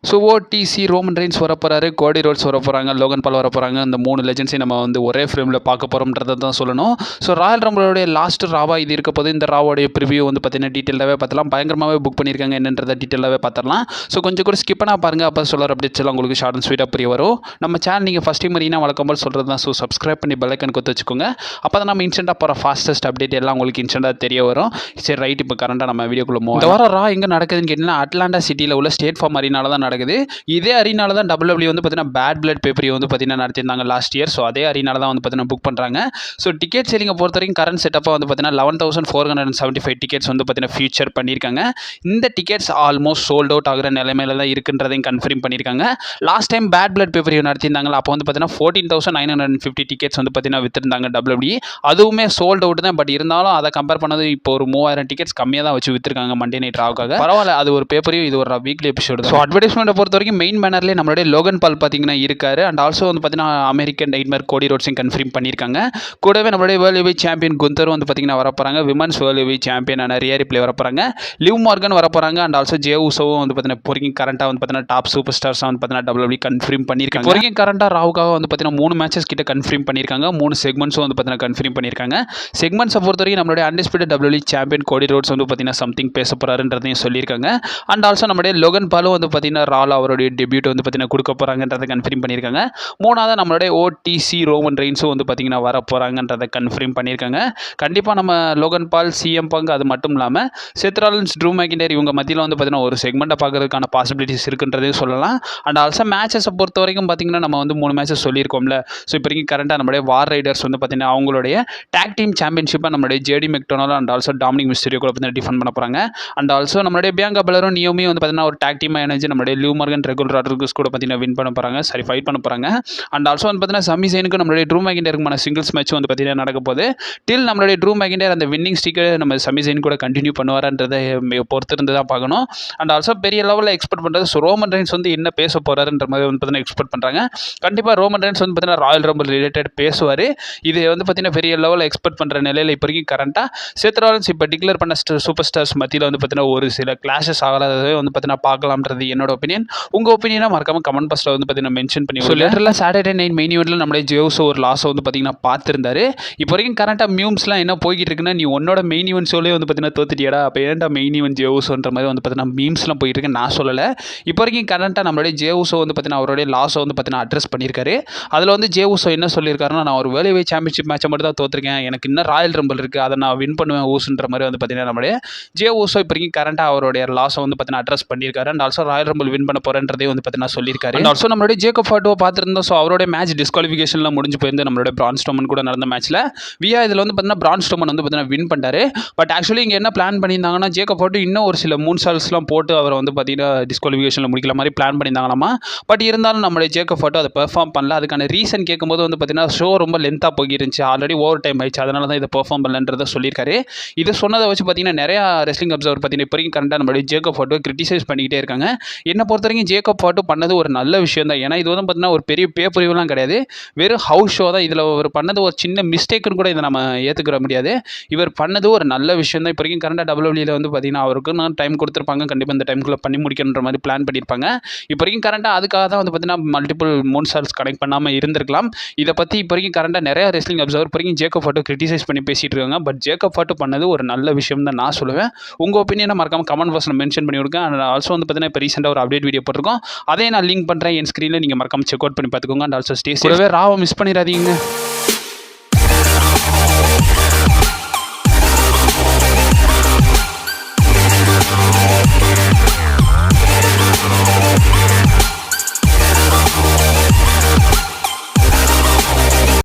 So Odissi Roman Reigns வர போகிறாரு, கோடி ரோட்ஸ் வர போகிறாங்க, லோகன் பால் வர போகிறாங்க. இந்த 3 லெஜெண்ட்ஸையும் நம்ம வந்து ஒரே ஃப்ரேமில் பார்க்க போகிறோம்ன்றதை தான் சொல்லணும். ஸோ ராயல் ரம்பிளோடைய லாஸ்ட் ராவா இது இருக்க போது இந்த ராவோடைய ப்ரிவியூ வந்து பார்த்தீங்கன்னா டீட்டெயிலாகவே பார்த்தலாம். பயங்கரமாகவே புக் பண்ணியிருக்காங்க என்னன்றதை டீட்டெயிலாகவே பார்த்துடலாம். ஸோ கொஞ்சம் கூட ஸ்கிப் பண்ணால் பாருங்கள், அப்போ சொல்கிற அப்டேட்ஸ் எல்லாம் உங்களுக்கு ஷார்ட் அண்ட் ஸ்வீட்டாக புரிய வரும். நம்ம சேனல் நீங்கள் ஃபஸ்ட் டைம் வரீங்கன்னா வழக்கம் போல் சொல்கிறது தான். ஸோ சப்ஸ்கிரைப் பண்ணி பெல் ஐக்கன் கொடுத்து வச்சுக்கோங்க. அப்போ தான் நம்ம இன்ஸ்டன்ட்டாக போகிற ஃபாஸ்டஸ்ட் அப்டேட் எல்லாம் உங்களுக்கு இன்ஸ்டன்ட்டாக தெரிய வரும். சரி ரைட், இப்போ கரண்டாக நம்ம வீடியோக்குள்ளே இந்த வாரம் ரா எங்கே நடக்குதுன்னு கேட்டிங்கன்னா அட்லாண்டா சிட்டியில் உள்ள ஸ்டேட் ஃபார்ம் அரினால தான் நடக்குது. இதே அரினால தான் WWE வந்து பார்த்தீங்கன்னா பேட் பிளட் பேப்பரி வந்து பார்த்தீங்கன்னா நடத்திருந்தாங்க லாஸ்ட் இயர். ஸோ அதே அரினால தான் வந்து பார்த்தீங்கன்னா புக் பண்ணுறாங்க. ஸோ டிக்கெட் சேலிங்கை பொறுத்த வரைக்கும் கரண்ட் செட்டப்பாக வந்து பார்த்தீங்கன்னா 11,475 டிக்கெட்ஸ் வந்து பார்த்தீங்கன்னா ஃபியூச்சர் பண்ணியிருக்காங்க. இந்த டிக்கெட்ஸ் ஆல்மோஸ்ட் சோல்ட் அவுட் ஆகிற நிலைமையில தான் இருக்குன்றதையும் கன்ஃபார்ம் பண்ணியிருக்காங்க. லாஸ்ட் டைம் பேட் பிளட் பேப்பரி நடத்திருந்தாங்களா, அப்போ வந்து பார்த்தீங்கன்னா 14,950 டிக்கெட்ஸ் வந்து பார்த்தீங்கன்னா விற்றுருந்தாங்க WWE. அதுவுமே சோல்ட் அவுட் தான். பட் இருந்தாலும் அதை கம்பேர் பண்ணது இப்போ ஒரு 3000 டிக்கெட்ஸ் கம்மியாக தான் வச்சு விற்றுருக்காங்க மண்டே நைட் ராவுக்காக. பரவாயில்ல, அது ஒரு பேப்பரையும் இது ஒரு வீக்லி எபிசோடு. ஸோ அட்வர்டைஸ்மெண்ட்டை பொறுத்த வரைக்கும் மெயின் பேனர்லேயே நம்மளுடைய லோகன் பால் பார்த்தீங்கன்னா இருக்காரு. அண்ட் ஆல்சோ வந்து பார்த்தீங்கன்னா அமெரிக்கன் நைட்மேர் கோடி ரோட்ஸையும் கன்ஃபார்ம் பண்ணியிருக்காங்க. கூடவே நம்மளுடைய வேர்ல்டு ஹெவி சாம்பியன் குந்தரும் வந்து பார்த்தீங்கன்னா வர போகிறாங்க. Women's world heavy champion Riya reply வர போகிறாங்க. லிவ் மார்கன் வர போகிறாங்க. அண்ட் ஆல்சோ ஜே உசோவும் வந்து பார்த்தீங்கன்னா பொறுக்கி கரண்டாக வந்து பார்த்தீங்கன்னா டாப் சூப்பர் ஸ்டார்ஸாக வந்து பார்த்தீங்கன்னா WWE கன்ஃபார்ம் பண்ணியிருக்காங்க. பொறுக்கி கரண்டாக ராவுக்காக வந்து பார்த்தீங்கன்னா 3 மேட்சஸ் கிட்ட கன்ஃபார்ம் பண்ணியிருக்காங்க. 3 செக்மெண்ட்ஸும் வந்து பார்த்தீங்கன்னா கன்ஃபார்ம் பண்ணியிருக்காங்க. செக்மெண்ட்ஸை பொறுத்த வரைக்கும் நம்மளுடைய அன்டிஸ்பியூட்டட் WWE சாம்பியன் கோடி ரோட்ஸ் வந்து பார்த்தீங்கன்னா சம்திங் பேச போகிறாருன்றதையும் சொல்லியிருக்காங்க. அண்ட் ஆல்சோ நம்மளுடைய லோகன் பாலும் வந்து பார்த்தீங்கன்னா ரால் அவருடைய டெபியூட் வந்து பார்த்தீங்கன்னா கொடுக்க போகிறாங்கன்றதை கன்ஃபார்ம் பண்ணியிருக்காங்க. மூணாவது நம்மளுடைய ஓடிசி ரோமன் ரெயின்ஸும் வந்து பார்த்தீங்கன்னா வர போகிறாங்கன்றதை கன்ஃபார்ம் பண்ணியிருக்காங்க. கண்டிப்பாக நம்ம லோகன் பால், சிஎம் பங்க், அது மட்டும் இல்லாமல் செத் ராலின்ஸ், ட்ரூ மெக்கின்டர் இவங்க மத்தியில் வந்து பார்த்தீங்கன்னா ஒரு செக்மெண்ட்டை பார்க்கறதுக்கான பாசிபிலிட்டிஸ் இருக்குன்றதையும் சொல்லலாம். அண்ட் ஆல்சோ மேட்சஸை பொறுத்த வரைக்கும் பார்த்தீங்கன்னா நம்ம வந்து 3 மேட்சஸ் சொல்லியிருக்கோம்ல. ஸோ இப்போ வரைக்கும் கரண்டாக நம்மளுடைய வார் ரைடர்ஸ் வந்து பார்த்தீங்கன்னா அவங்களுடைய டேக் டீம் சாம்பியன்ஷிப்பை நம்மளுடைய JD McDonagh and also Dominik Mysterio கூட பார்த்தீங்கன்னா டிஃபெண்ட் பண்ண போகிறாங்க. அண்ட் ஆல்சோ நம்மளுடைய பியாங்கா பெலரும் நியோமி வந்து பார்த்தீங்கன்னா ஒரு டேக் டீமாக இணைஞ்சு நம்மளுடைய லிவ் மார்கன், ரெகுலர் ராட்ரிகஸ் கூட பார்த்தீங்கன்னா வின் பண்ண போகிறாங்க, ஃபைட் பண்ண போகிறாங்க. அண்ட் ஆல்சோ வந்து பார்த்தீங்கன்னா சமி ஜெயினுக்கு நம்மளுடைய ட்ரூ மெக்கின்டருக்குமான சிங்கிள்ஸ் மேட்ச் வந்து பார்த்தீங்கன்னா நடக்க போகுது. டில் நம்மளுடைய ட்ரூ மெக்கின்டர் அந்த வின்னிங் ஸ்ட்ரீக்கை நம்ம சமி ஜெயின் கூட கண்டினியூ பண்ணுவார்ன்றதை பொறுத்து இருந்து தான் பார்க்கணும். அண்ட் ஆல்சோ பெரிய லெவலில் எக்ஸ்பெக்ட் பண்ணுறது ஸோ ரோமன் ரெயின்ஸ் வந்து என்ன பேச போகிறாருன்ற மாதிரி வந்து பார்த்தீங்கன்னா எக்ஸ்பெக்ட் பண்ணுறாங்க. கண்டிப்பாக ரோமன் ரெயின்ஸ் வந்து பார்த்தீங்கன்னா ராயல் ரம்பிள் ரிலேட்டட் பேசுவார். இது வந்து பார்த்தீங்கன்னா பெரிய லெவலில் எக்ஸ்பெக்ட் பண்ணுற நிலையில் இப்போ வரைக்கும் கரண்ட்டாக செத் ராலின்ஸ் இப்போ டிக்ளேர் பண்ண சூப்பர் ஸ்டார்ஸ் மத்தியில் வந்து பார்த்தீங்கன்னா ஒரு சில கிளாஷஸ் ஆகாததை வந்து பார்த்தீங்கன்னா பார்க்கலாம்ன்றது என்னோட ஒப்பீனியன். உங்கள் ஒப்பீனியனாக மறக்காம கமெண்ட் பாக்ஸில் வந்து பார்த்தீங்கன்னா மென்ஷன் பண்ணி. ஸோ லேட்டரில் சாட்டர்டே நைட் மெயின் ஈவெண்ட்டில் நம்மளே ஜேவுஸோ ஒரு லாஸை வந்து பார்த்தீங்கன்னா பார்த்துருந்தாரு. இப்போ வரைக்கும் கரண்ட்டாக மியூம்ஸ்லாம் என்ன போய்கிட்டு இருக்குன்னா, நீ உன்னோட மெயின் ஈவெண்ட் ஷோலே வந்து பார்த்தீங்கன்னா தோத்துட்டியாடா, அப்போ ஏன்டா மெயின் ஈவெண்ட் ஜேவுஸோன்ற மாதிரி வந்து பார்த்தீங்கன்னா மீம்ஸ்லாம் போயிட்டு இருக்கு. நான் சொல்லலை. இப்போ வரைக்கும் கரண்ட்டாக நம்மளுடைய ஜேவுஸோ வந்து பார்த்தீங்கன்னா அவருடைய லாஸை வந்து பார்த்தீங்கன்னா அட்ரஸ் பண்ணியிருக்காரு. அதில் வந்து ஜேவுஸோ என்ன சொல்லியிருக்காருன்னா, நான் ஒரு வேர்ல்டு ஹெவி சாம்பியன்ஷிப் மேட்சை மட்டும் தான் தோற்றுருக்கேன், எனக்கு இன்னும் ராயல் ரம்பிள் இருக்குது, அதை நான் வின் பண்ணுவேன் ஊசுன்ற மாதிரி வந்து பார்த்தீங்கன்னா நம்மளுடைய ஜேவுஸோ இப்போ வரைக்கும் கரண்ட்டாக அவருடைய லாஸை வந்து பார்த்தீங்கன்னா அட்ரஸ் பண்ணியிருக்காரு. And also Royal rumble win பண்ண போகிறேன்றதே வந்து பார்த்தீங்கன்னா சொல்லியிருக்காரு. அண்ட் ஆல்சோ நம்மளுடைய ஜேக்கப் ஃபார்ட்டோ பார்த்துருந்தோம். ஸோ அவருடைய மேட்ச் டிஸ்குவாலிஃபிகேஷனில் முடிஞ்சு போயிருந்து நம்மளுடைய பிரான் ஸ்ட்ரோமன் கூட நடந்த மேட்ச்சில் இதில் வந்து பார்த்தீங்கன்னா பிரான் ஸ்ட்ரோமன் வந்து பார்த்தீங்கன்னா வின் பண்ணிட்டாரு. பட் ஆக்சுவலி இங்கே என்ன பிளான் பண்ணியிருந்தாங்கன்னா, ஜேக்கப் ஃபார்ட்டோ இன்னும் ஒரு சில மூன் சால்ஸ்லாம் போட்டு அவரை வந்து பார்த்தீங்கன்னா டிஸ்குவாலிஃபிகேஷனில் முடிக்கிற மாதிரி பிளான் பண்ணியிருந்தாங்களாமா. பட் இருந்தாலும் நம்மளுடைய ஜேக்கப் ஃபார்ட்டோ அதை பெர்ஃபார்ம் பண்ணல. அதுக்கான ரீசன் கேட்கும்போது வந்து பார்த்தீங்கன்னா ஷோ ரொம்ப லென்த்தாக போயிருந்துச்சு, ஆல்ரெடி ஓவர் டைம் ஆயிடுச்சு, அதனால தான் இதை பெர்ஃபார்ம் பண்ணலன்றதை சொல்லியிருக்காரு. இதை சொன்னதை வச்சு பார்த்தீங்கன்னா நிறையா ரெஸ்லிங் அப்சர்வர் பார்த்தீங்கன்னா இப்போ வரைக்கும் கரண்டாக நம்மளுடைய ஜேக்கப் ஃபார்ட்டோ கிரிட்டிசைஸ் பண்ணிக்கிட்டே இருக்காங்க. என்னை பொறுத்த வரைக்கும் ஜேக்கப் ஃபார்ட்டோ பண்ணது ஒரு நல்ல விஷயம் தான். ஏன்னா இது வந்து பார்த்தீங்கன்னா ஒரு பெரிய பேப்பரிவெலாம் கிடையாது, வெறும் ஹவுஸ் ஷோ தான். இதில் ஒரு பண்ணது ஒரு சின்ன மிஸ்டேக்குன்னு கூட இதை நம்ம ஏற்றுக்கிற முடியாது. இவர் பண்ணது ஒரு நல்ல விஷயம் தான். இப்போ வரைக்கும் கரண்டாக WWE வந்து பார்த்தீங்கன்னா அவருக்கு நான் டைம் கொடுத்துருப்பாங்க, கண்டிப்பாக இந்த டைமுக்குள்ளே பண்ணி முடிக்கணுன்ற மாதிரி பிளான் பண்ணியிருப்பாங்க. இப்போ வரைக்கும் கரண்டாக அதுக்காக தான் வந்து பார்த்தீங்கன்னா மல்டிபிள் மூன் சால்ஸ் கனெக்ட் பண்ணாமல் இருந்திருக்கலாம். இதை பற்றி இப்போ வரைக்கும் கரண்டாக நிறைய ரெஸ்லிங் அப்சர்வர் இப்போ வரைக்கும் ஜேக்கப் ஃபார்ட்டோ கிரிட்டிசைஸ் பண்ணி பேசிகிட்டு இருக்காங்க. பட் ஜேக்கப் ஃபார்ட்டோ பண்ணது ஒரு நல்ல விஷயம் தான் நான் சொல்லுவேன். உங்கள் ஒப்பீனியனை மறக்காம கமெண்ட் பாக்ஸில் மென்ஷன் பண்ணி கொடுங்க. அண்ட் ஆல்சோ வந்து பார்த்தீங்கன்னா இப்போ ரீசெண்டாக ஒரு அப்டேட் வீடியோ போட்டிருக்கோம், அதே நான் லிங்க் பண்ணுறேன் என் ஸ்க்ரீனில், நீங்கள் மறக்காம செக் அவுட் பண்ணி பார்த்துக்கோங்க. And also stay safe. ராவை மிஸ் பண்ணிடாதீங்க.